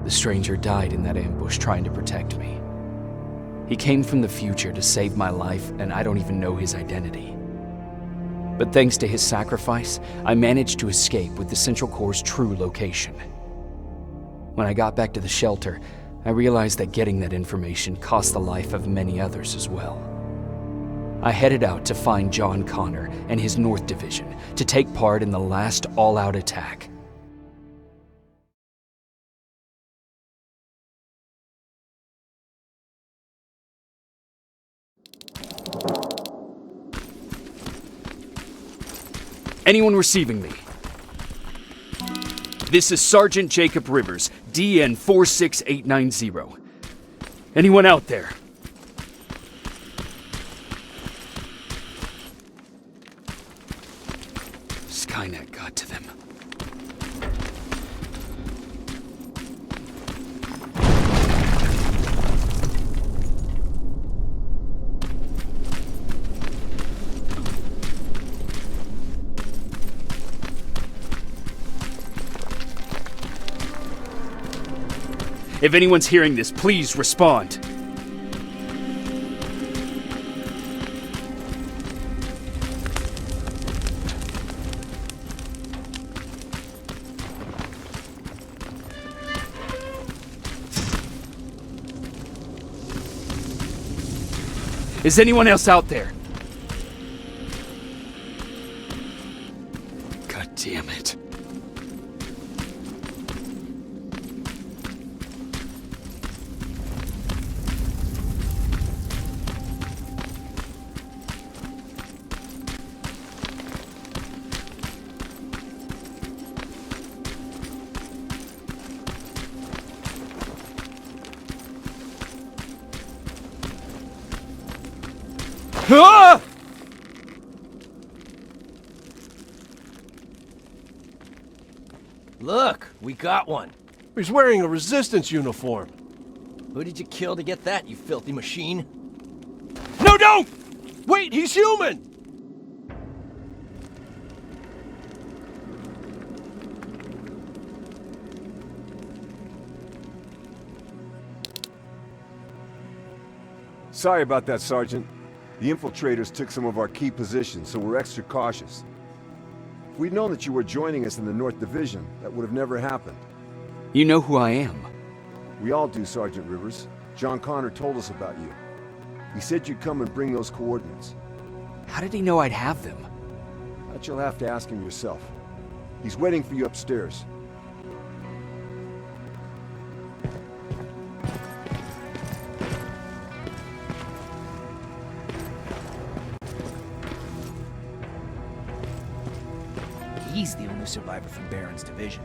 The stranger died in that ambush trying to protect me. He came from the future to save my life, and I don't even know his identity. But thanks to his sacrifice, I managed to escape with the Central Core's true location. When I got back to the shelter, I realized that getting that information cost the life of many others as well. I headed out to find John Connor and his North Division to take part in the last all-out attack. Anyone receiving me? This is Sergeant Jacob Rivers, DN 46890. Anyone out there? Skynet got to them. If anyone's hearing this, please respond. Is anyone else out there? God damn it. Ah! Look, we got one. He's wearing a resistance uniform. Who did you kill to get that, you filthy machine? No, don't! Wait, he's human! Sorry about that, Sergeant. The infiltrators took some of our key positions, so we're extra cautious. If we'd known that you were joining us in the North Division, that would have never happened. You know who I am. We all do, Sergeant Rivers. John Connor told us about you. He said you'd come and bring those coordinates. How did he know I'd have them? That you'll have to ask him yourself. He's waiting for you upstairs. He's the only survivor from Baron's division.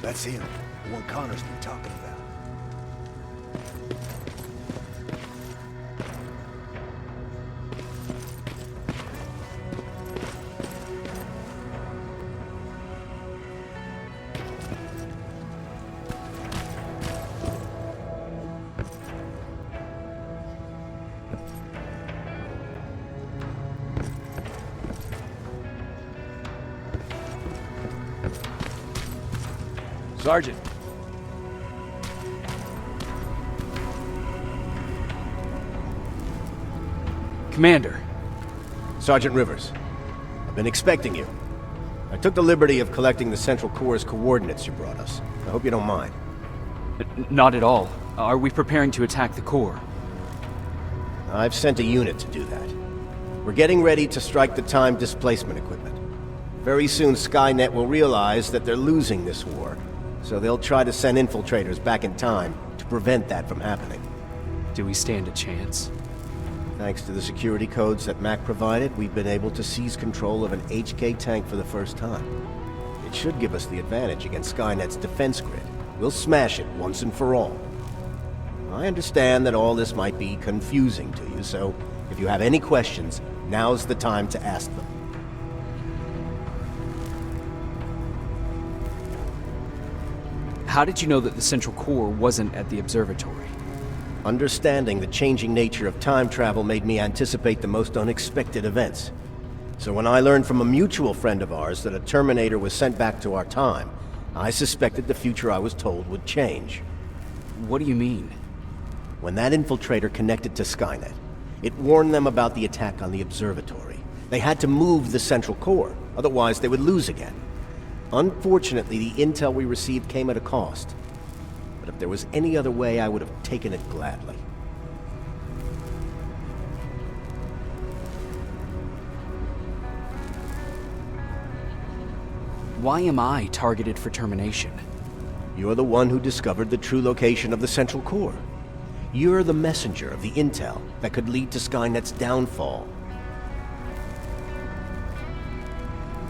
That's him, the one Connor's been talking about. Sergeant. Commander. Sergeant Rivers, I've been expecting you. I took the liberty of collecting the Central Core's coordinates you brought us. I hope you don't mind. Not at all. Are we preparing to attack the core? I've sent a unit to do that. We're getting ready to strike the time displacement equipment. Very soon Skynet will realize that they're losing this war, so they'll try to send infiltrators back in time to prevent that from happening. Do we stand a chance? Thanks to the security codes that Mac provided, we've been able to seize control of an HK tank for the first time. It should give us the advantage against Skynet's defense grid. We'll smash it once and for all. I understand that all this might be confusing to you, so if you have any questions, now's the time to ask them. How did you know that the Central Core wasn't at the observatory? Understanding the changing nature of time travel made me anticipate the most unexpected events. So when I learned from a mutual friend of ours that a Terminator was sent back to our time, I suspected the future I was told would change. What do you mean? When that infiltrator connected to Skynet, it warned them about the attack on the observatory. They had to move the central core, otherwise they would lose again. Unfortunately, the intel we received came at a cost. But if there was any other way, I would have taken it gladly. Why am I targeted for termination? You're the one who discovered the true location of the central core. You're the messenger of the intel that could lead to Skynet's downfall.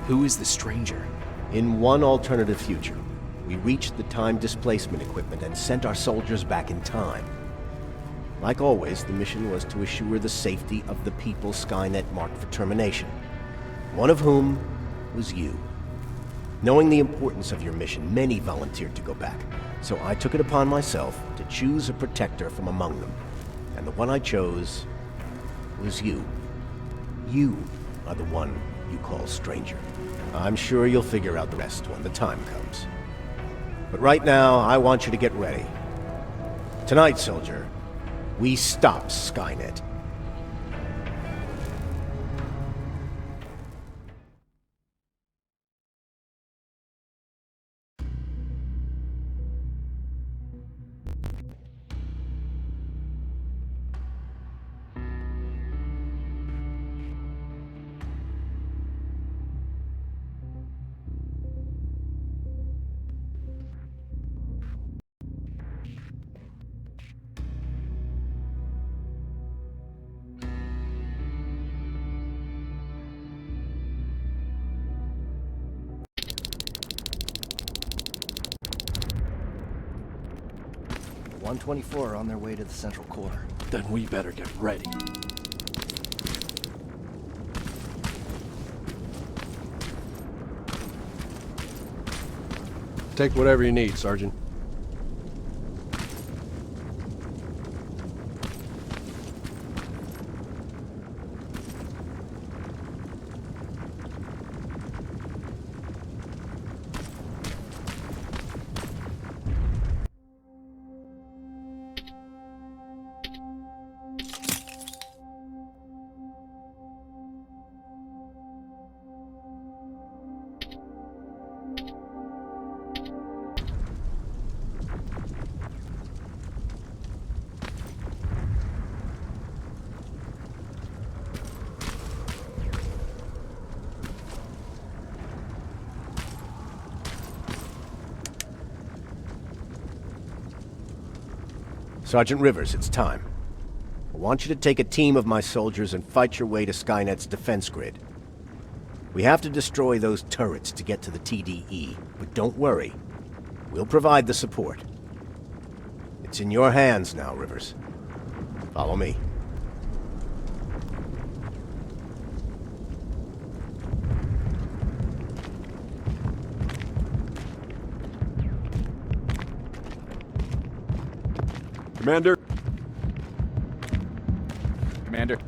Who is the stranger? In one alternative future, we reached the time displacement equipment and sent our soldiers back in time. Like always, the mission was to assure the safety of the people Skynet marked for termination, one of whom was you. Knowing the importance of your mission, many volunteered to go back, so I took it upon myself to choose a protector from among them. And the one I chose was you. You are the one you call stranger. I'm sure you'll figure out the rest when the time comes. But right now, I want you to get ready. Tonight, soldier, we stop Skynet. The 124 are on their way to the central core. Then we better get ready. Take whatever you need, Sergeant. Sergeant Rivers, it's time. I want you to take a team of my soldiers and fight your way to Skynet's defense grid. We have to destroy those turrets to get to the TDE, but don't worry. We'll provide the support. It's in your hands now, Rivers. Follow me. Commander? Commander.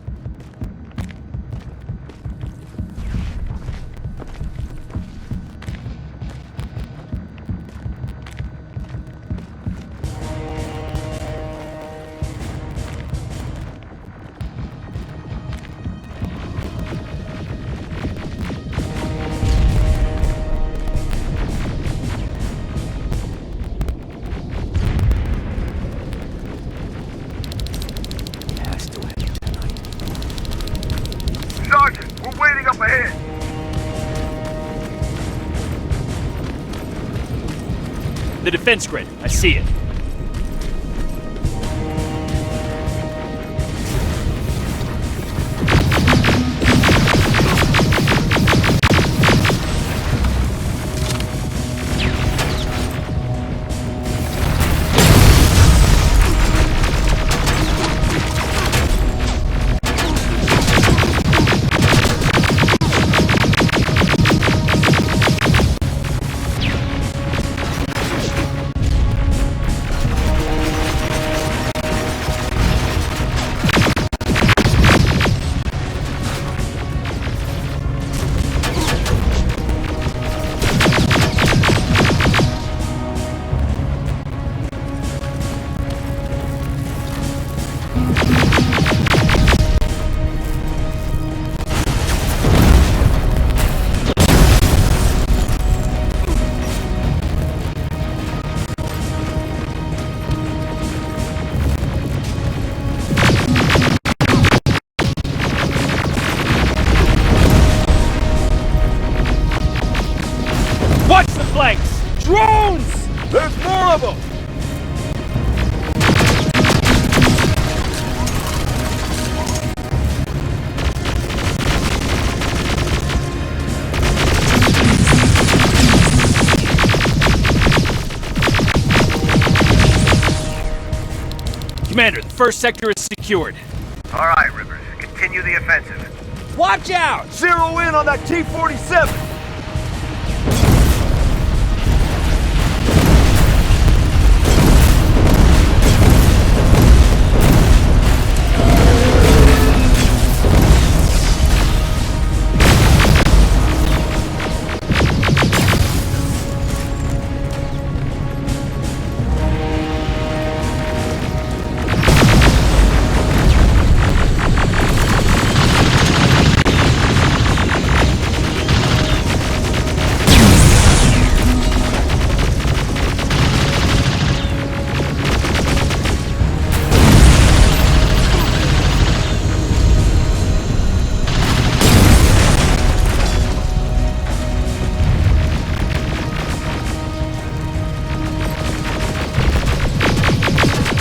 Sergeant, we're waiting up ahead. The defense grid. I see it. Commander, the first sector is secured. All right, Rivers. Continue the offensive. Watch out! Zero in on that T-47!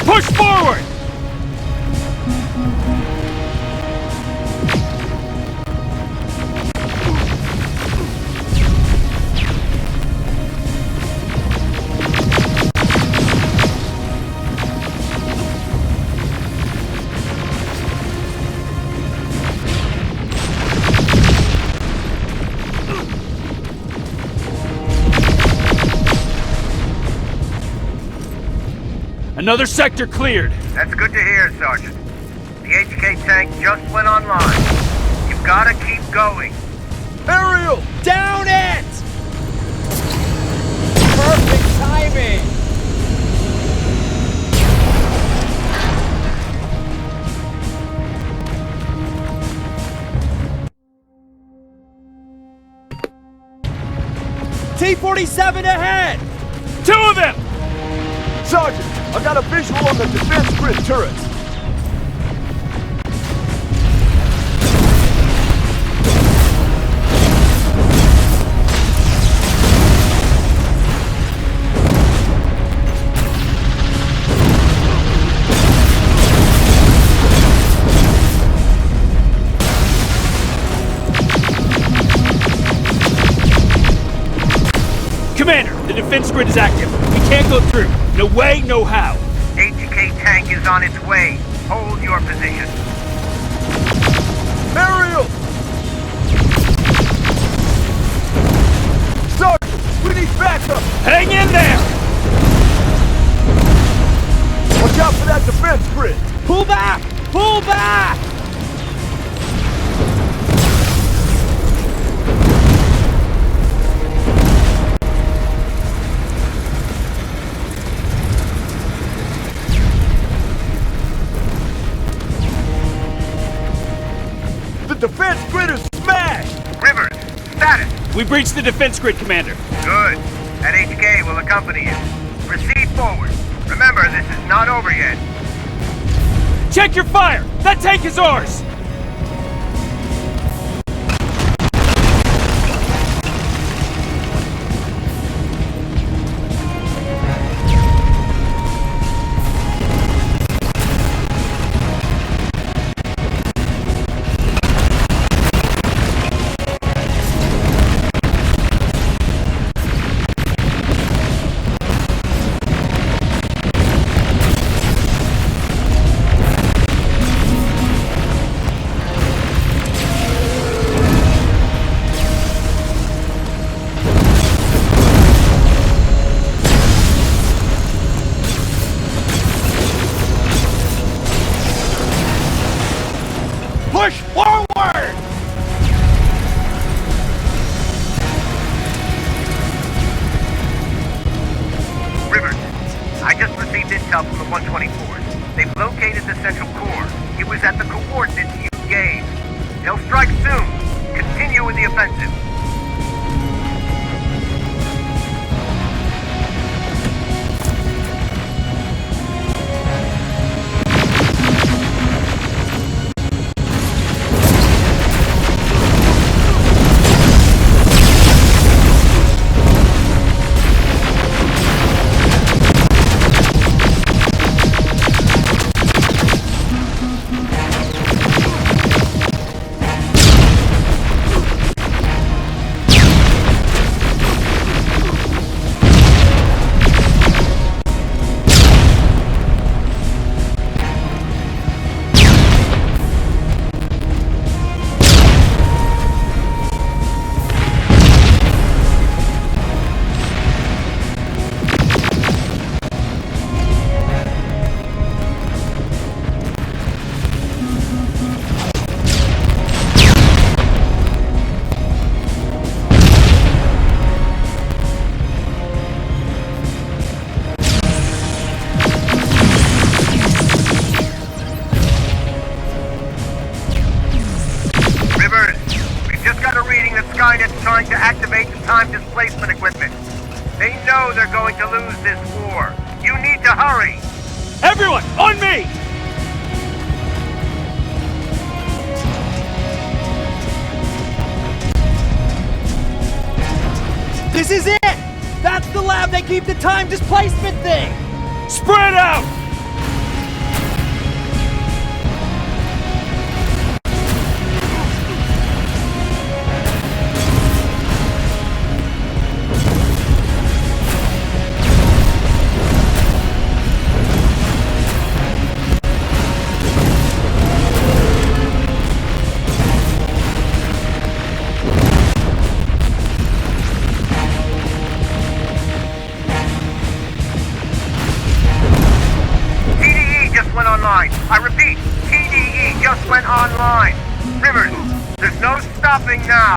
Push forward! Another sector cleared. That's good to hear, Sergeant. The HK tank just went online. You've gotta keep going. Aerial! Down it! Perfect timing! T-47 ahead! Two of them! Sergeant, I got a visual on the defense grid turrets. Commander, the defense grid is active. We can't go through. No way, no how. HK tank is on its way. Hold your position. Aerial! Sergeant, we need backup! Hang in there! Watch out for that defense grid! Pull back! Pull back! The defense grid is smashed! Rivers, status. We breached the defense grid, Commander. Good. That HK will accompany you. Proceed forward. Remember, this is not over yet. Check your fire! That tank is ours! Push forward! Rivers, I just received intel from the 124s. They've located the central core. It was at the coordinates you gave. They'll strike soon. Continue with the offensive. Skynet's trying to activate the time displacement equipment. They know they're going to lose this war. You need to hurry! Everyone, on me! This is it! That's the lab they keep the time displacement thing! Spread out! I repeat, TDE just went online. Rivers, there's no stopping now.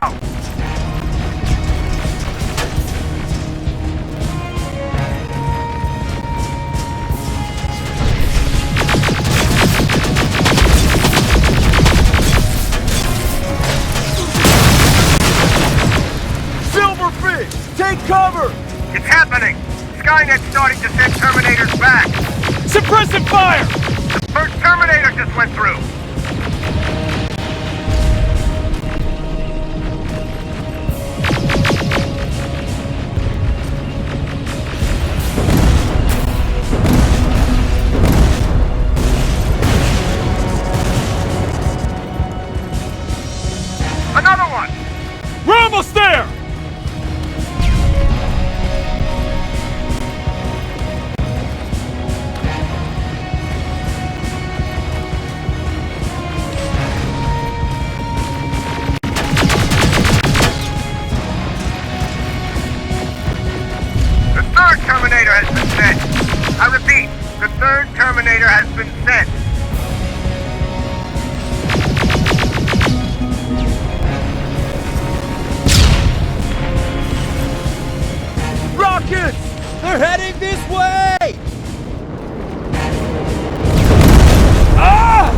Silverfish, take cover! It's happening. Skynet's starting to send Terminators back. Suppressive fire! The first Terminator just went through. Another one! We're almost there! Terminator has been sent. I repeat, the third Terminator has been sent. Rockets! They're heading this way! Ah!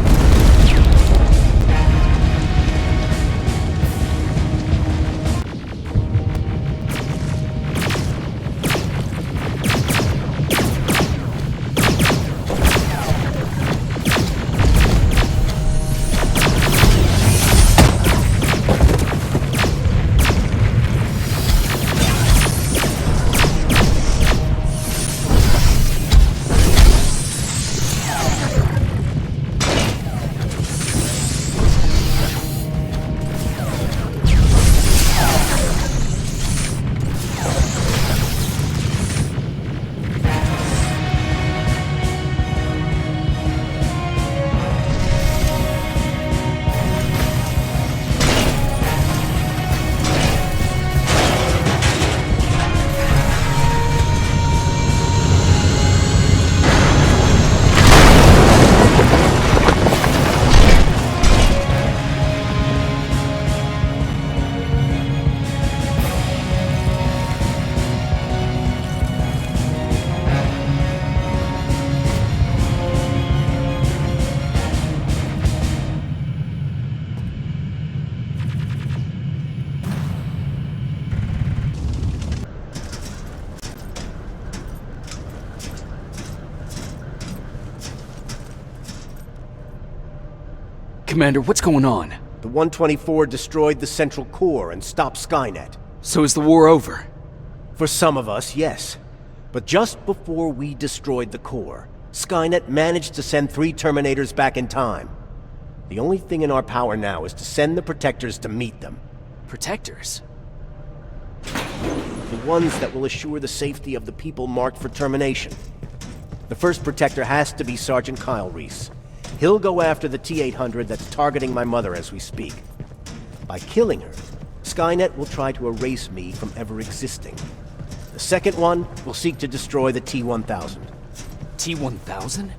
Commander, what's going on? The 124 destroyed the central core and stopped Skynet. So is the war over? For some of us, yes. But just before we destroyed the core, Skynet managed to send 3 Terminators back in time. The only thing in our power now is to send the Protectors to meet them. Protectors? The ones that will assure the safety of the people marked for termination. The first Protector has to be Sergeant Kyle Reese. He'll go after the T-800 that's targeting my mother as we speak. By killing her, Skynet will try to erase me from ever existing. The second one will seek to destroy the T-1000. T-1000?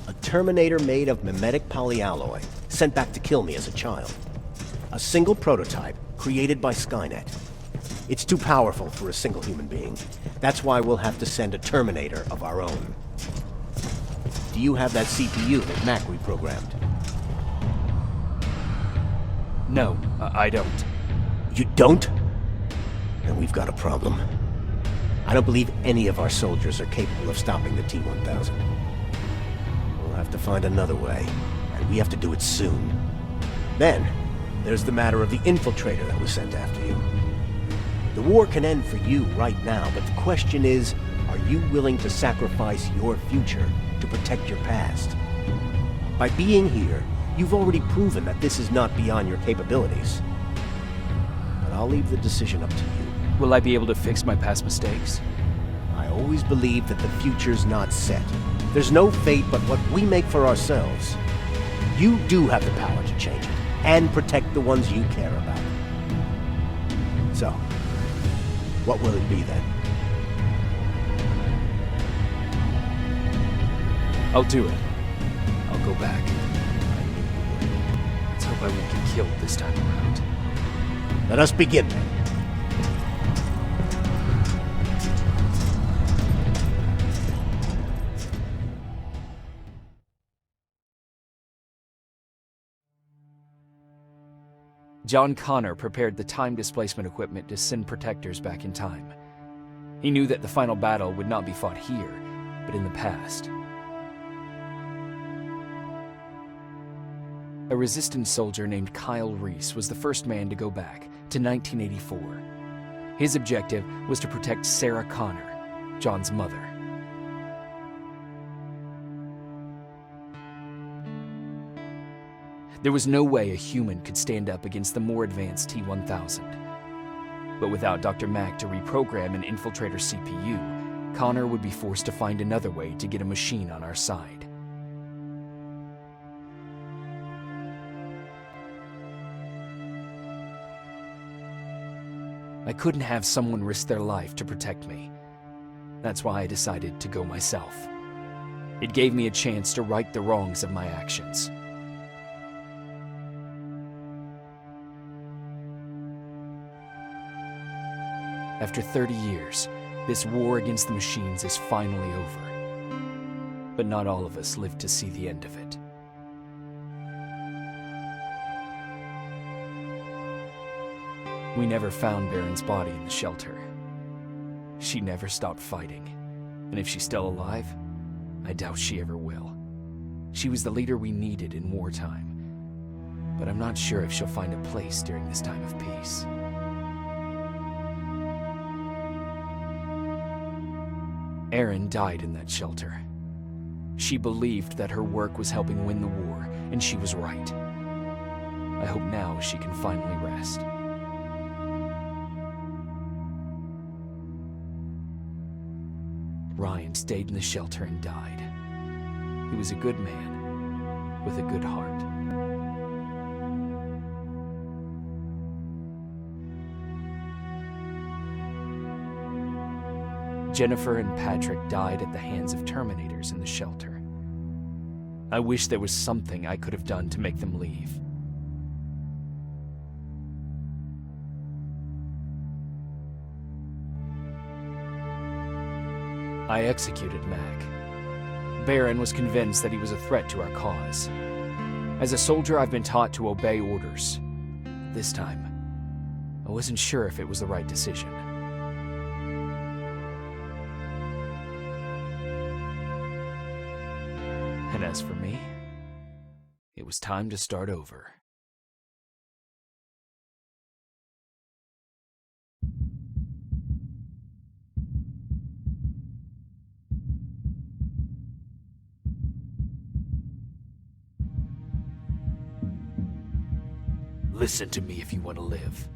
A Terminator made of mimetic polyalloy, sent back to kill me as a child. A single prototype created by Skynet. It's too powerful for a single human being. That's why we'll have to send a Terminator of our own. Do you have that CPU that Mac reprogrammed? No, I don't. You don't? Then we've got a problem. I don't believe any of our soldiers are capable of stopping the T-1000. We'll have to find another way, and we have to do it soon. Then, there's the matter of the infiltrator that was sent after you. The war can end for you right now, but the question is, are you willing to sacrifice your future to protect your past? By being here, you've already proven that this is not beyond your capabilities. But I'll leave the decision up to you. Will I be able to fix my past mistakes? I always believe that the future's not set. There's no fate but what we make for ourselves. You do have the power to change it, and protect the ones you care about. So, what will it be then? I'll do it. I'll go back. Let's hope I won't get killed this time around. Let us begin then. John Connor prepared the time displacement equipment to send protectors back in time. He knew that the final battle would not be fought here, but in the past. A resistance soldier named Kyle Reese was the first man to go back to 1984. His objective was to protect Sarah Connor, John's mother. There was no way a human could stand up against the more advanced T-1000. But without Dr. Mack to reprogram an infiltrator CPU, Connor would be forced to find another way to get a machine on our side. I couldn't have someone risk their life to protect me. That's why I decided to go myself. It gave me a chance to right the wrongs of my actions. After 30 years, this war against the machines is finally over. But not all of us lived to see the end of it. We never found Baron's body in the shelter. She never stopped fighting, and if she's still alive, I doubt she ever will. She was the leader we needed in wartime, but I'm not sure if she'll find a place during this time of peace. Erin died in that shelter. She believed that her work was helping win the war, and she was right. I hope now she can finally rest. Ryan stayed in the shelter and died. He was a good man, with a good heart. Jennifer and Patrick died at the hands of Terminators in the shelter. I wish there was something I could have done to make them leave. I executed Mac. Baron was convinced that he was a threat to our cause. As a soldier, I've been taught to obey orders. This time, I wasn't sure if it was the right decision. And as for me, it was time to start over. Listen to me if you want to live.